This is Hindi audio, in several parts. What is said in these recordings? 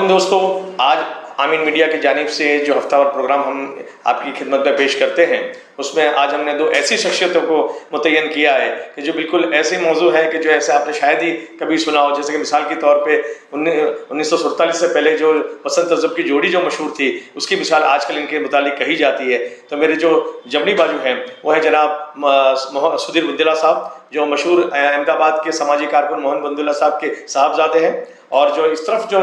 मोहतरम दोस्तों, आज आमीन मीडिया की जानिब से जो हफ्तावार प्रोग्राम हम आपकी खिदमत में पेश करते हैं, उसमें आज हमने दो ऐसी शख्सियतों को मुतय्यन किया है कि जो बिल्कुल ऐसे मौजू है कि जो ऐसे आपने शायद ही कभी सुना हो। जैसे कि मिसाल के तौर पे 1947 से पहले जो वसंत अजब की जोड़ी जो मशहूर थी, उसकी मिसाल आजकल इनके मुतालिक कही जाती है। तो मेरे जो जमनी बाजू हैं वो है जनाब सुधीर बुंदेला साहब, जो मशहूर अहमदाबाद के समाजी कारकुन मोहन बुंदेला साहब के साहबजादे हैं। और जो इस तरफ जो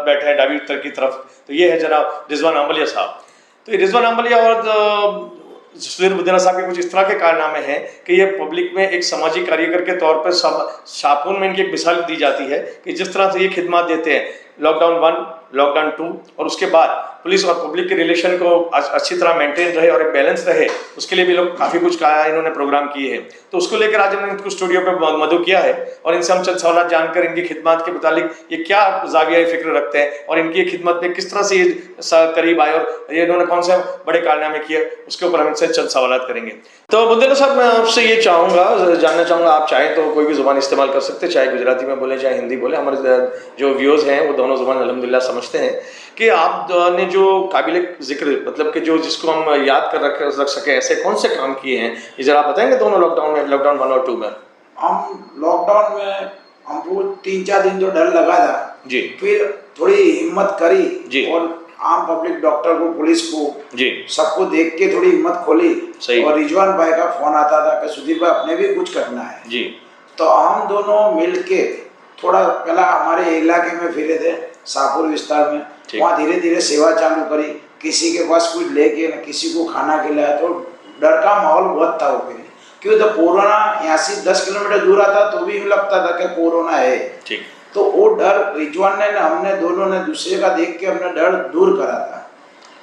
बैठे हैं डाबी उत्तर की तरफ, तो ये है जनाब रिजवान आंबलिया साहब। तो ये रिजवान आंबलिया और सुधीर बुंदेला साहब के कुछ इस तरह के कारनामे हैं कि ये पब्लिक में एक सामाजिक कार्यकर के तौर पर शाहपुर में इनकी एक मिसाल दी जाती है कि जिस तरह से ये खिदमत देते हैं, लॉकडाउन 1, लॉकडाउन 2 और उसके बाद पुलिस और पब्लिक के रिलेशन को अच्छी तरह मेंटेन रहे और एक बैलेंस रहे, उसके लिए भी लोग काफ़ी कुछ कहा, इन्होंने प्रोग्राम किए हैं। तो उसको लेकर आज हमने इनको स्टूडियो पे मदऊ किया है और इनसे हम चंद सवाल जानकर इनकी खिदमत के मुतालिक ये क्या जाविया फिक्र रखते हैं और इनकी खिदमत में किस तरह से ये करीब आए और ये इन्होंने कौन से बड़े कारनामे किए, उसके ऊपर हम इनसे चंद सवाल करेंगे। तो बुंदेला साहब, मैं आपसे ये जानना चाहूँगा, आप चाहें तो कोई भी ज़ुबान इस्तेमाल कर सकते हैं, चाहे गुजराती में बोले चाहे हिंदी बोले। हमारे जो व्यूअर्स हैं वो दोनों ज़ुबान अल्हम्दुलिल्लाह समझते हैं कि आपने जो काबिल जिक्र, मतलब कि जो जिसको हम याद कर रख सके, ऐसे कौन से काम किए हैं, ये जरा आप बताएंगे दोनों लॉकडाउन में, लॉकडाउन 1 और 2 में? हम लॉकडाउन में हमको 3-4 दिन जो डर लगा था जी, फिर थोड़ी हिम्मत करी जी, और आम पब्लिक, डॉक्टर को, पुलिस को जी, सबको देख के थोड़ी हिम्मत खोली। सही। और रिजवान भाई का फोन आता था कि सुधीर भाई अपने भी कुछ करना है जी। तो हम दोनों मिल के थोड़ा पहला हमारे इलाके में फिरे थे, शाहपुर विस्तार में, वहाँ धीरे धीरे सेवा चालू करी। किसी के पास कुछ लेके न किसी को खाना खिलाया, तो डर का माहौल बहुत था वो फिर, क्योंकि तो कोरोना यहाँ से 10 किलोमीटर दूर आता तो भी लगता था कि कोरोना है। ठीक। तो वो डर रिजवान ने, हमने दोनों ने दूसरे का देख के अपना डर दूर करा था।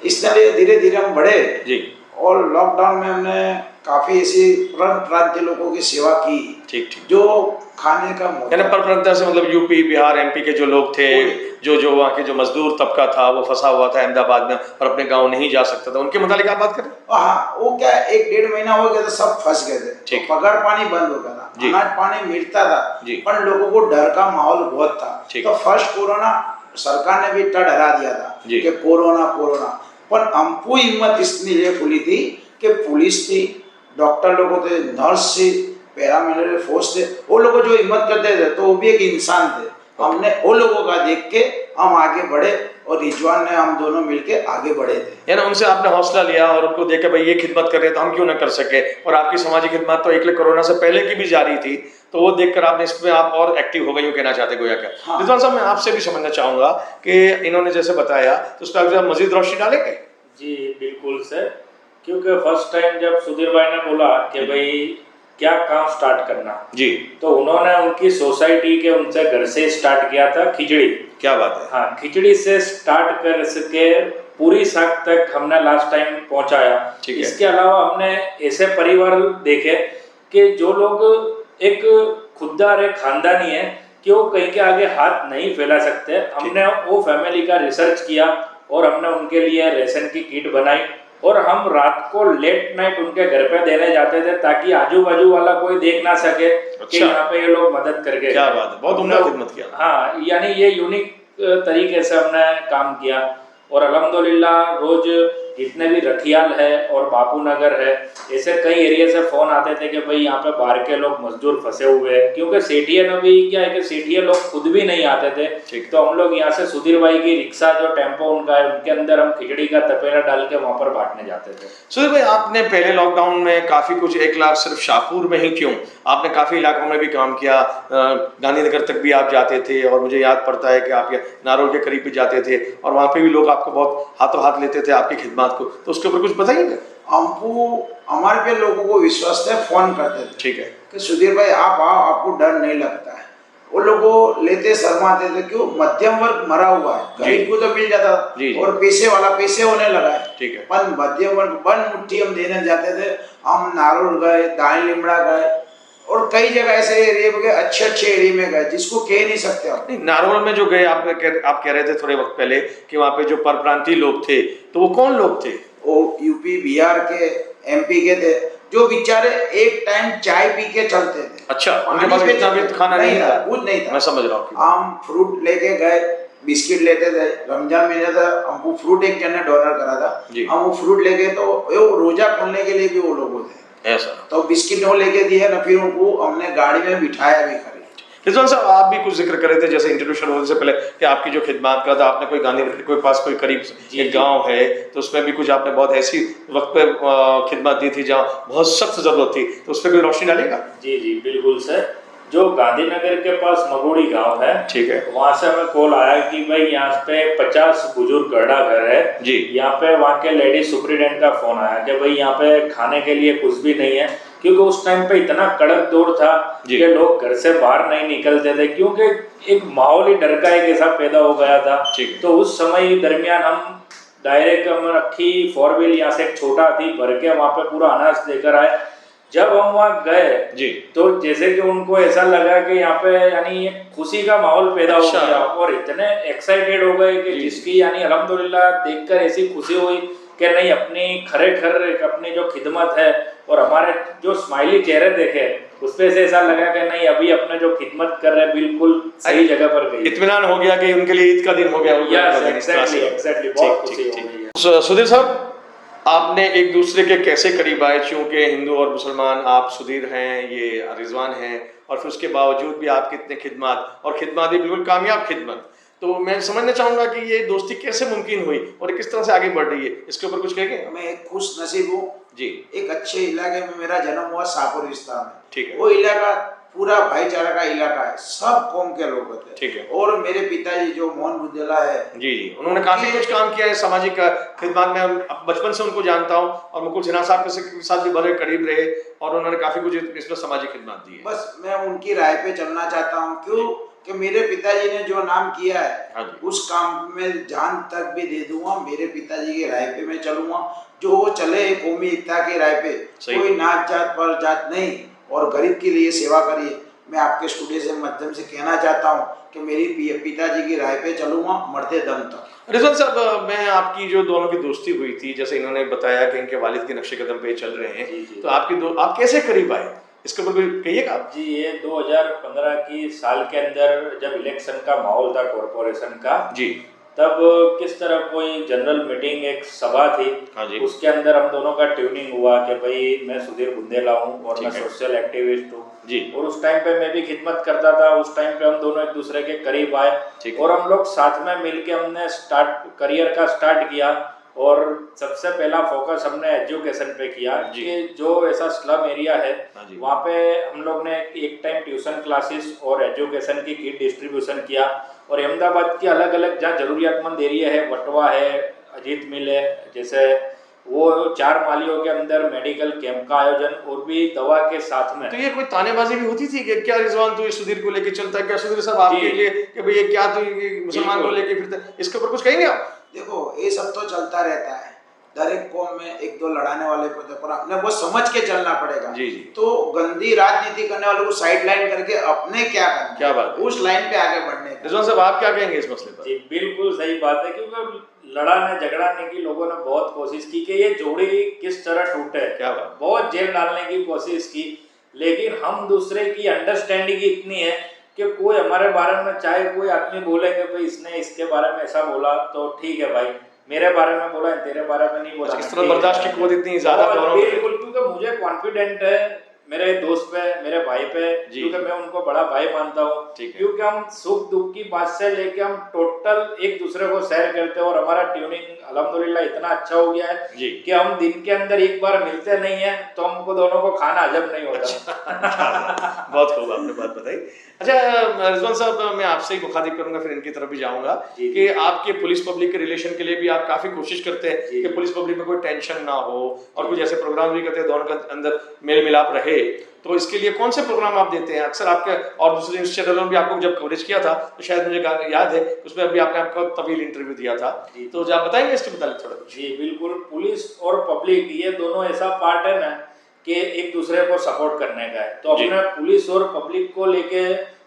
इसलिए धीरे धीरे हम बढ़े जी। और लॉकडाउन में हमने काफी ऐसी प्रांतीय लोगों की सेवा की। ठीक ठीक। जो खाने का पर से मतलब यूपी, बिहार, एमपी के जो लोग थे, जो वहाँ के जो मजदूर तबका था, वो फंसा हुआ था अहमदाबाद में और अपने गांव नहीं जा सकता था, उनके मुतालिक आप बात करें? हाँ, वो क्या 1-1.5 महीना हो गया था, सब फंस गए थे। तो पगार पानी बंद हो गया था, अनाज पानी मिलता था, पर लोगों को डर का माहौल बहुत था। तो फर्स्ट कोरोना सरकार ने भी इतना डरा दिया था कि कोरोना, पर हमको हिम्मत इसलिए खुली थी कि पुलिस थी, डॉक्टर लोगों थे, नर्स थी, पैरामिलिट्री फोर्स थे, वो लोग जो हिम्मत करते थे तो वो भी एक इंसान थे। हमने वो लोगों का देख के हम आगे बढ़े और रिजवान ने, हम दोनों मिलके आगे बढ़े थे। यानी उनसे आपने हौसला लिया और उनको देख के भाई ये खिदमत कर रहे हैं तो हम क्यों ना कर सके। और आपकी समाजी खिदमत तो एक कोरोना से पहले की भी जारी थी, तो वो देखकर आपने इसमें आप और एक्टिव हो गई हो, कहना चाहते गोया क्या? रिजवान साहब, मैं आपसे भी समझना चाहूंगा कि इन्होंने जैसे बताया तो उस पर मजीद रोशनी डालेंगे? जी बिल्कुल सर, क्योंकि फर्स्ट टाइम जब सुधीर भाई ने बोला कि भाई क्या काम स्टार्ट करना जी, तो उन्होंने उनकी सोसाइटी के उनसे घर से स्टार्ट किया था खिचड़ी। क्या बात है। हाँ, खिचड़ी से स्टार्ट कर सके पूरी साग तक हमने लास्ट टाइम पहुंचाया। इसके अलावा हमने ऐसे परिवार देखे कि जो लोग एक खुददार, एक खानदानी है कि वो कहीं के आगे हाथ नहीं फैला सकते, हमने वो फैमिली का रिसर्च किया और हमने उनके लिए राशन की किट बनाई और हम रात को लेट नाइट उनके घर पे देने जाते थे ताकि आजू बाजू वाला कोई देख ना सके कि यहाँ पे ये लोग मदद करके। क्या बात है, बहुत उम्दा खिदमत किया। हाँ, यानी ये यूनिक तरीके से हमने काम किया और अल्हम्दुलिल्लाह रोज जितने भी रखियाल है और बापू नगर है, ऐसे कई एरिया से फोन आते थे कि भाई यहाँ पे बाहर के लोग मजदूर फंसे हुए हैं, क्योंकि सेठिया में भी क्या है कि सेठिया लोग खुद भी नहीं आते थे। तो हम लोग यहाँ से सुधीर भाई की रिक्शा, जो टेम्पो उनका है, उनके अंदर हम खिचड़ी का तपेला डाल के वहाँ पर बांटने जाते थे। सुधीर भाई, आपने पहले लॉकडाउन में काफी कुछ, 1 लाख सिर्फ शाहपुर में ही क्यों, आपने काफी इलाकों में भी काम किया, गांधीनगर तक भी आप जाते थे और मुझे याद पड़ता है कि आप नारोल के करीब भी जाते थे और वहाँ पे भी लोग आपको बहुत हाथों हाथ लेते थे आपकी खिदमत को, तो उसके ऊपर कुछ बताइएगा? हमको, हमारे पे लोगों को विश्वास था, फोन करते थे ठीक है कि सुधीर भाई आप आओ, आपको डर नहीं लगता है। वो लोगों लेते शर्माते थे, क्यों, मध्यम वर्ग मरा हुआ है, गरीब को तो मिल जाता और पैसे वाला पैसे होने लगा है। ठीक है, पर मध्यम वर्ग बन मुट्ठी हम देने जाते थे। हम नारोल गए, दाई लिमड़ा गए और कई जगह ऐसे एरिया में गए, अच्छे एरिया में गए जिसको कह नहीं सकते आप। नारोल में जो गए आप कह रहे थे थोड़े वक्त पहले कि वहाँ पे जो परप्रांतीय लोग थे, तो वो कौन लोग थे? वो यूपी, बिहार के, एमपी के थे, जो बेचारे एक टाइम चाय पी के चलते थे। अच्छा, उनके पास इतना भी खाना नहीं था, कुछ नहीं था। मैं समझ रहा हूँ। हम फ्रूट लेके गए, बिस्किट लेते थे। रमजान महीने था, हमको फ्रूट एक जन ने डोनर करा था, हम वो फ्रूट लेके, तो वो रोजा खोलने के लिए भी वो लोग होते ऐसा, तो बिस्किट वो लेके दिए ना, फिर उनको हमने गाड़ी में बिठाया भी खरीद। रिजवान साहब, आप भी कुछ जिक्र कर रहे थे जैसे इंटरव्यू शुरू होने से पहले कि आपकी जो खिदमत का था, आपने कोई गांधी कोई पास कोई करीब एक गांव है तो उसमें भी कुछ आपने बहुत ऐसी वक्त पे खिदमत दी थी जहाँ बहुत सख्त जरूरत थी, तो उस पर कोई रोशनी डालेगा? जी जी बिल्कुल सर। जो गांधीनगर के पास मगोड़ी गांव है, ठीक है, वहाँ से हमें कॉल आया कि भाई यहाँ पे 50 बुजुर्ग गड़ा घर है जी। यहाँ पे वहाँ के लेडी सुप्रिटेंडेंट का फोन आया कि भाई यहाँ पे खाने के लिए कुछ भी नहीं है, क्योंकि उस टाइम पे इतना कड़क दौर था कि लोग घर से बाहर नहीं निकलते थे, क्योंकि एक माहौल ही डर का एक ऐसा पैदा हो गया था। तो उस समय दरमियान हम डायरेक्ट हम रखी 4 व्हील यहाँ से एक छोटा थी भर के वहाँ पे पूरा अनाज लेकर आए। जब हम वहाँ गए जी, तो जैसे कि उनको ऐसा लगा कि यहाँ पे यानी खुशी का माहौल पैदा हो गया और इतने एक्साइटेड हो गए कि जिसकी यानी अल्हम्दुलिल्लाह देखकर ऐसी खुशी हुई कि नहीं, अपनी खरेखर अपनी जो खिदमत है और हमारे जो स्माइली चेहरे देखे उस पे से ऐसा लगा कि नहीं, अभी अपने जो खिदमत कर रहे हैं बिल्कुल सही जगह पर गई, इत्मीनान हो गया कि उनके लिए ईद का दिन हो गया। एग्जैक्टली बहुत खुशी हो गई। सुधीर साहब, आपने एक दूसरे के कैसे करीब आए? चूंकि हिंदू और मुसलमान, आप सुधीर हैं, ये रिजवान हैं, और फिर उसके बावजूद भी आपकी इतने खिदमत और खिदमत भी बिल्कुल कामयाब खिदमत, तो मैं समझना चाहूंगा कि ये दोस्ती कैसे मुमकिन हुई और किस तरह से आगे बढ़ रही है, इसके ऊपर कुछ कहेंगे? मैं एक खुश नसीब हूँ जी, एक अच्छे इलाके में मेरा जन्म हुआ, शाहपुरिस्तान में। ठीक है, वो इलाका पूरा भाईचारा का इलाका है, सब कौम के लोग होते हैं। ठीक है। और मेरे पिताजी जो मोहन बुद्धेला है, जी जी, उन्होंने काफी कुछ काम किया है सामाजिक खिदमत में, बचपन से उनको जानता हूँ और मुकुल सिन्हा साहब के साथ भी बड़े करीब रहे और उन्होंने काफी कुछ इसमें सामाजिक खिदमत दी है। बस मैं उनकी राय पे चलना चाहता हूँ, क्यों कि मेरे पिताजी ने जो नाम किया है उस काम में जान तक भी दे दूंगा। मेरे पिताजी की राय पे मैं चलूंगा, जो वो चले कौमी एकता की राय पे, कोई नाच जात पर जात नहीं, और गरीब के लिए सेवा करिए। मैं आपके स्टूडियो से माध्यम से कहना चाहता हूँ कि मेरी पिताजी की राय पे चलूंगा मरते दम तक। रिजवान साहब, मैं आपकी जो दोनों की दोस्ती हुई थी, जैसे इन्होंने बताया कि इनके वालिद के नक्शे कदम पे चल रहे हैं, तो आप कैसे करीब आए, इसके ऊपर कोई कहिएगा आप? जी, ये 2015 की साल के अंदर जब इलेक्शन का माहौल था कॉरपोरेशन का जी, तब किस तरह कोई जनरल मीटिंग एक सभा थी, उसके अंदर हम दोनों का ट्यूनिंग हुआ कि भाई मैं सुधीर बुंदेला हूँ और मैं सोशल एक्टिविस्ट हूँ जी, और उस टाइम पे मैं भी खिदमत करता था। उस टाइम पे हम दोनों एक दूसरे के करीब आए और हम लोग साथ में मिलके हमने करियर का स्टार्ट किया। और सबसे पहला फोकस हमने एजुकेशन पे किया कि जो ऐसा स्लम एरिया है वहाँ पे हम लोग ने एक टाइम ट्यूशन क्लासेस और एजुकेशन की किट डिस्ट्रीब्यूशन किया। और अहमदाबाद के अलग अलग जहाँ जरूरियातमंद एरिया है, वटवा है, अजीत मिल है, जैसे वो 4 मालियों के अंदर मेडिकल कैंप का आयोजन और भी दवा के साथ में। तो ये कोई तानेबाजी भी होती थी कि क्या रिजवान तू सुधीर को लेके चलता है, क्या सुधीर साहब आपके लिए कि भाई ये क्या तू मुसलमान को लेके फिरता है, इसके ऊपर कुछ कहेंगे आप? देखो, ये सब तो चलता रहता है, हर एक कौम में एक दो लड़ाने वाले होते, पर अपने वो समझ के चलना पड़ेगा जी जी। तो गंदी राजनीति करने वालों को साइड लाइन करके अपने क्या करना, क्या बात, उस लाइन पे आगे बढ़ने। रिजवान साहब, आप क्या कहेंगे इस मसले पर? जी बिल्कुल सही बात है, क्योंकि लड़ाने झगड़ाने की लोगों ने बहुत कोशिश की कि ये जोड़ी किस तरह टूटे, क्या बात, बहुत जेल डालने की कोशिश की, लेकिन हम दूसरे की अंडरस्टैंडिंग इतनी है कि कोई हमारे बारे में चाहे कोई आदमी बोले कि भाई इसने इसके बारे में ऐसा बोला तो ठीक है भाई, मेरे बारे में बोला है, तेरे बारे में नहीं बोला। इस तरह बर्दाश्त की कुव्वत इतनी ज्यादा बिल्कुल, क्योंकि मुझे कॉन्फिडेंट है मेरे दोस्त पे, मेरे भाई पे, क्योंकि मैं उनको बड़ा भाई मानता हूँ, क्योंकि हम सुख दुख की बात से लेके हम टोटल एक दूसरे को शेयर करते हैं। और हमारा ट्यूनिंग अल्हम्दुलिल्लाह इतना अच्छा हो गया है कि हम दिन के अंदर एक बार मिलते नहीं है तो हमको दोनों को खाना हजम नहीं होता। बहुत खूब आपने बात बताई। अच्छा रिजवान साहब, मैं आपसे ही मुखातिब करूंगा, फिर इनकी तरफ भी जाऊंगा कि आपके पुलिस पब्लिक के रिलेशन के लिए भी आप काफी कोशिश करते हैं कि पुलिस पब्लिक में कोई टेंशन ना हो और कुछ ऐसे प्रोग्राम भी करते हैं दोनों के अंदर मेल मिलाप रहे, तो इसके लिए कौन से प्रोग्राम आप देते हैं? अक्सर आपके और दूसरे न्यूज चैनलों में भी आपको जब कवरेज किया था तो शायद मुझे याद है उसमें अभी आपने आपका तवील इंटरव्यू दिया था, तो आप बताएंगे इसके मुताबिक थोड़ा? जी बिल्कुल, पुलिस और पब्लिक ये दोनों ऐसा पार्ट है ना कि एक दूसरे को सपोर्ट करने का है। तो अपने पुलिस और पब्लिक को लेके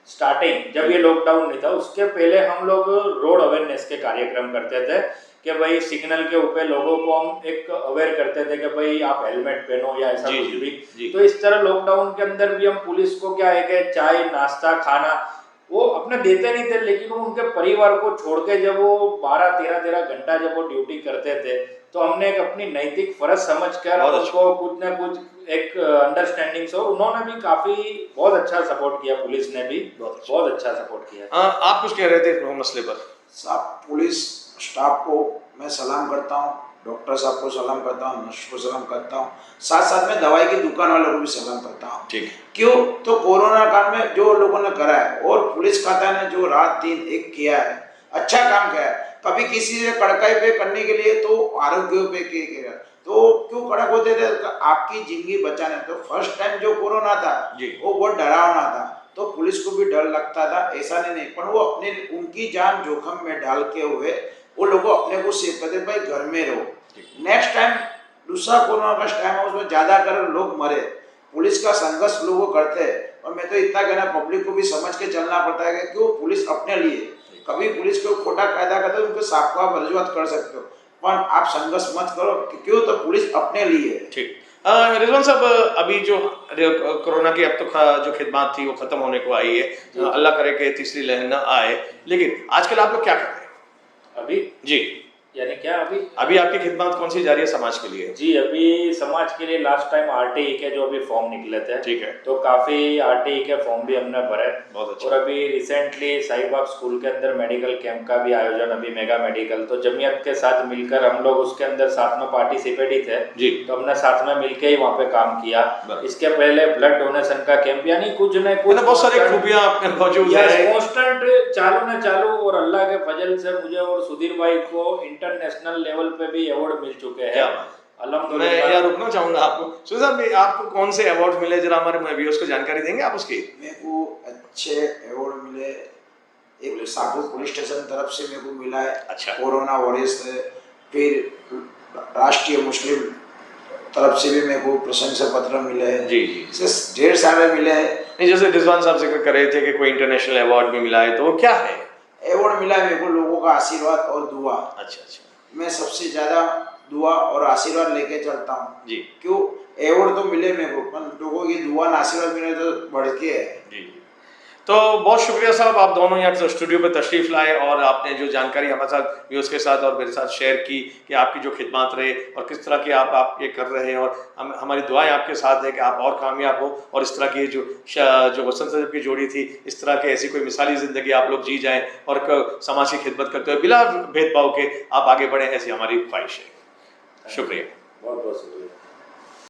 स्टार्टिंग जब ये लॉकडाउन नहीं था उसके पहले हम लोग रोड अवेयरनेस के कार्यक्रम करते थे कि भाई सिग्नल के ऊपर लोगों को हम एक अवेयर करते थे कि भाई आप हेलमेट पहनो या ऐसा कुछ भी। तो इस तरह लॉकडाउन के अंदर भी हम पुलिस को क्या है कि चाय नाश्ता खाना वो अपने देते नहीं थे, लेकिन वो उनके परिवार को छोड़ के जब वो 12-13 घंटा जब वो ड्यूटी करते थे, तो हमने एक अपनी नैतिक फर्ज समझकर उनको कुछ ना कुछ एक अंडरस्टैंडिंग से, और उन्होंने भी काफी बहुत अच्छा सपोर्ट किया, पुलिस ने भी बहुत अच्छा सपोर्ट किया। आप कुछ कह रहे थे मसले पर? साहब, पुलिस स्टाफ को मैं सलाम करता हूँ, डॉक्टर साहब को सलाम करता हूँ, नर्स को सलाम करता हूँ, साथ साथ में दवाई की दुकान वालों को भी सलाम करता हूँ। ठीक। क्यों? तो कोरोना काल में जो लोगों ने करा है, और पुलिस खाता ने जो रात दिन एक किया है, अच्छा काम किया है। कभी किसी से कड़काई पे करने के लिए तो आरोग्य पे किया, तो क्यों कड़क होते थे? आपकी जिंदगी बचाने। तो फर्स्ट टाइम जो कोरोना था वो बहुत डरावना था, तो पुलिस को भी डर लगता था, ऐसा नहीं, पर वो अपने उनकी जान जोखिम में डाल के हुए वो लोगों अपने को सेफ करते, भाई घर में रहो। नेक्स्ट टाइम दूसरा कोरोना का टाइम है, उसमें ज्यादा कर लोग मरे, पुलिस का संघर्ष लोग करते हैं। और मैं तो इतना कहना, पब्लिक को भी समझ के चलना पड़ता है कि क्यों पुलिस अपने लिए, कभी पुलिस को खोटा कायदा करते हो, उनके साथ को आप रजूआत कर सकते हो, पर आप संघर्ष मत करो, क्यों? तो पुलिस अपने लिए। ठीक। रिजवान साहब, अभी जो कोरोना की अब तो जो खिदमत थी वो खत्म होने को आई है, अल्लाह करे कि तीसरी लहर न आए, लेकिन आजकल आप लोग क्या करते हैं अभी? जी, यानी क्या अभी आपकी खिदमत कौन सी जा रही है समाज के लिए? जी, अभी समाज के लिए लास्ट टाइम आरटीई के जो अभी फॉर्म निकले थे, ठीक है, तो काफी आरटीई के फॉर्म भी हमने भरे। बहुत अच्छा। और अभी रिसेंटली साहिबाग स्कूल के अंदर मेडिकल कैंप का भी आयोजन, अभी मेगा मेडिकल, तो जमीयत के साथ मिलकर हम लोग उसके अंदर साथ में पार्टिसिपेट ही थे जी, तो हमने साथ में मिलकर ही वहाँ पे काम किया। इसके पहले ब्लड डोनेशन का कैंप, यानी कुछ न कुछ बहुत सारी खूबियां आपके मौजूद है, कांस्टेंट चालू न चालू, और अल्लाह के फजल से मुझे और सुधीर भाई को इंटरनेशनल लेवल पे भी अवार्ड मिल चुके हैं। मैं यहाँ रुकना चाहूंगा आपको। सुजान भाई, आपको कौन से अवार्ड मिले, जरा हमारे व्यूअर्स को जानकारी देंगे आप उसकी? मेरे को अच्छे अवार्ड मिले, एक सागो पुलिस स्टेशन तरफ से मेरे को मिला है, अच्छा, कोरोना वॉरियर्स से, फिर राष्ट्रीय मुस्लिम तरफ से भी मेरे को प्रशंसा पत्र मिले हैं। जी जी, ढेर सारे मिले हैं। नहीं, जैसे रिजवान साहब जिक्र कर रहे थे कि कोई इंटरनेशनल अवार्ड भी मिला है, तो वो क्या है? अवार्ड मिला है मेरे को लोगों का आशीर्वाद और दुआ। अच्छा अच्छा, मैं सबसे ज्यादा दुआ और आशीर्वाद लेके चलता हूँ जी। क्यों? अवार्ड तो मिले मेरे को, पर लोगों की दुआ और आशीर्वाद मिले तो बढ़ के है। जी, तो बहुत शुक्रिया साहब, आप दोनों यहाँ स्टूडियो पे तशरीफ लाए और आपने जो जानकारी हमारे साथ व्यूअर्स के साथ और मेरे साथ शेयर की कि आपकी जो खिदमत रहे और किस तरह की आप ये कर रहे हैं, और हमारी दुआएं आपके साथ है कि आप और कामयाब हो, और इस तरह की जो वसंत साहब की जोड़ी थी, इस तरह के ऐसी कोई मिसाली ज़िंदगी आप लोग जी जाएँ और समाज की खिदमत करते हुए बिला भेदभाव के आप आगे बढ़ें, ऐसी हमारी ख्वाहिश है। शुक्रिया, बहुत बहुत शुक्रिया।